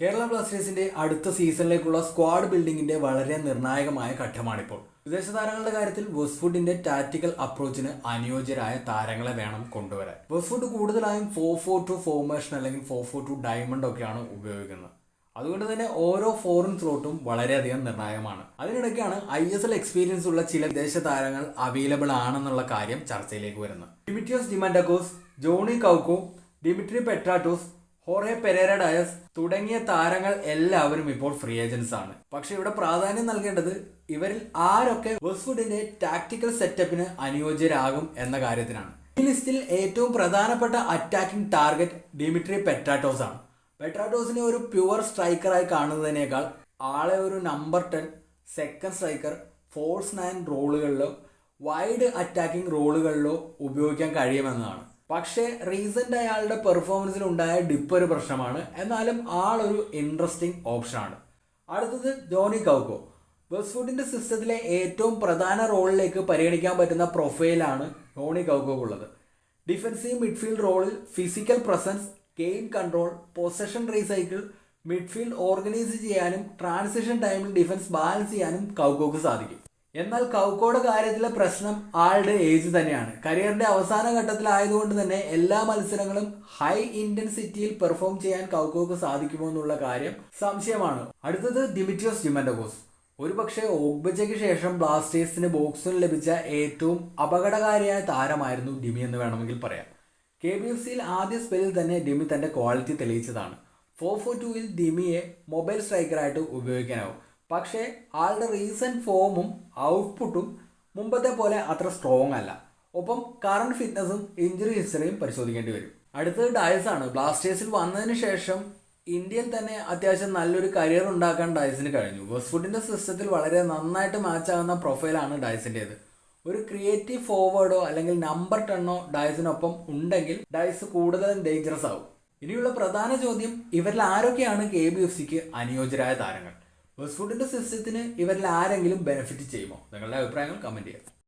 കേരള ബ്ലാസ്റ്റേഴ്സിന്റെ അടുത്ത സീസണിലേക്കുള്ള സ്ക്വാഡ് ബിൽഡിംഗിന്റെ വളരെ നിർണായകമായ ഘട്ടമാണിപ്പോൾ. വിദേശ താരങ്ങളുടെ കാര്യത്തിൽ വെസ്റ്റ്വുഡിന്റെ ടാക്ടിക്കൽ അപ്രോച്ചിന് അനുയോജ്യരായ താരങ്ങളെ വേണം കൊണ്ടുവരാൻ. വെസ്റ്റ്വുഡ് കൂടുതലായും 4-4-2 ഫോർമേഷൻ അല്ലെങ്കിൽ 4-4-2 ഡയമണ്ട് ഒക്കെയാണ് ഉപയോഗിക്കുന്നത്. അതുകൊണ്ട് തന്നെ ഓരോ ഫോറിൻ സ്ലോട്ടും വളരെയധികം നിർണായകമാണ്. അതിനിടയ്ക്കാണ് ISL എക്സ്പീരിയൻസ് ഉള്ള ചില വിദേശ താരങ്ങൾ അവൈലബിൾ ആണെന്നുള്ള കാര്യം ചർച്ചയിലേക്ക് വരുന്നത്. Dimitrios Diamantakos, Joni Kauko, Dimitri Petratos, ഹോർഹെ പെരേര ഡയസ് തുടങ്ങിയ താരങ്ങൾ എല്ലാവരും ഇപ്പോൾ ഫ്രീ ഏജൻസ് ആണ്. പക്ഷെ ഇവിടെ പ്രാധാന്യം നൽകേണ്ടത് ഇവരിൽ ആരൊക്കെ വെസ്റ്റ്വുഡിന്റെ ടാക്ടിക്കൽ സെറ്റപ്പിന് അനുയോജ്യരാകും എന്ന കാര്യത്തിനാണ്. ഈ ലിസ്റ്റിൽ ഏറ്റവും പ്രധാനപ്പെട്ട അറ്റാക്കിംഗ് ടാർഗറ്റ് ഡിമിട്രി പെട്രാറ്റോസ് ആണ്. പെട്രാറ്റോസിനെ ഒരു പ്യുവർ സ്ട്രൈക്കറായി കാണുന്നതിനേക്കാൾ ആളെ ഒരു നമ്പർ 10 സെക്കൻഡ് സ്ട്രൈക്കർ, ഫോഴ്സ് 9 റോളുകളിലോ വൈഡ് അറ്റാക്കിംഗ് റോളുകളിലോ ഉപയോഗിക്കാൻ കഴിയുമെന്നതാണ്. പക്ഷേ റീസെന്റ് അയാളുടെ പെർഫോമൻസിൽ ഉണ്ടായ ഡിപ്പ് ഒരു പ്രശ്നമാണ്. എന്നാലും ആളൊരു ഇൻട്രസ്റ്റിംഗ് ഓപ്ഷനാണ്. അടുത്തത് ജോണി കൗക്കോ. വെസ്റ്റ്വുഡിന്റെ സിസ്റ്റത്തിലെ ഏറ്റവും പ്രധാന റോളിലേക്ക് പരിഗണിക്കാൻ പറ്റുന്ന പ്രൊഫൈലാണ് ജോണി കൗക്കോക്കുള്ളത്. ഡിഫൻസീവ് മിഡ്ഫീൽഡ് റോളിൽ physical presence, game control, possession recycle, midfield organise ചെയ്യാനും ട്രാൻസിഷൻ ടൈമിൽ ഡിഫൻസ് ബാലൻസ് ചെയ്യാനും കൗക്കോക്ക് സാധിക്കും. എന്നാൽ കൗക്കോയുടെ കാര്യത്തിലെ പ്രശ്നം ആളുടെ ഏജ് തന്നെയാണ്. കരിയറിന്റെ അവസാന ഘട്ടത്തിലായതുകൊണ്ട് തന്നെ എല്ലാ മത്സരങ്ങളും ഹൈ ഇന്റൻസിറ്റിയിൽ പെർഫോം ചെയ്യാൻ കൗക്കോക്ക് സാധിക്കുമോ എന്നുള്ള കാര്യം സംശയമാണ്. അടുത്തത് ദിമിട്രിയോസ് ഡിമാൻഡക്കോസ്. ഒരുപക്ഷെ ഓഗ്ബച്ചയ്ക്ക് ശേഷം ബ്ലാസ്റ്റേഴ്സിന് ബോക്സിൽ ലഭിച്ച ഏറ്റവും അപകടകാരിയായ താരമായിരുന്നു ഡിമി എന്ന് വേണമെങ്കിൽ പറയാം. KBFCയിൽ ആദ്യ സ്പെല്ലിൽ തന്നെ ഡിമി തന്റെ ക്വാളിറ്റി തെളിയിച്ചതാണ്. 4-4-2-ൽ ഡിമിയെ മൊബൈൽ സ്ട്രൈക്കറായിട്ട് ഉപയോഗിക്കാനാവും. പക്ഷേ ആളുടെ റീസെന്റ് ഫോമും ഔട്ട്പുട്ടും മുമ്പത്തെ പോലെ അത്ര സ്ട്രോങ് അല്ല. ഒപ്പം കറണ്ട് ഫിറ്റ്നസും ഇഞ്ചുറി ഹിസ്റ്ററിയും പരിശോധിക്കേണ്ടി വരും. അടുത്തത് ഡയസ് ആണ്. ബ്ലാസ്റ്റേഴ്സിൽ വന്നതിന് ശേഷം ഇന്ത്യയിൽ തന്നെ അത്യാവശ്യം നല്ലൊരു കരിയർ ഉണ്ടാക്കാൻ ഡയസിന് കഴിഞ്ഞു. വെസ്റ്റ്വുഡിന്റെ സിസ്റ്റത്തിൽ വളരെ നന്നായിട്ട് മാച്ച് ആകുന്ന പ്രൊഫൈലാണ് ഡയസിൻ്റെത്. ഒരു ക്രിയേറ്റീവ് ഫോർവേഡോ അല്ലെങ്കിൽ നമ്പർ 10 ഡയസിനൊപ്പം ഉണ്ടെങ്കിൽ ഡയസ് കൂടുതലും ഡേഞ്ചറസ് ആവും. ഇനിയുള്ള പ്രധാന ചോദ്യം, ഇവരിൽ ആരൊക്കെയാണ് KBFCക്ക് അനുയോജ്യരായ താരങ്ങൾ? വെസ്റ്റ്വുഡിന്റെ സിസ്റ്റത്തിന് ഇവരിൽ ആരെങ്കിലും ബെനിഫിറ്റ് ചെയ്യുമോ? നിങ്ങളുടെ അഭിപ്രായങ്ങൾ കമന്റ് ചെയ്യുക.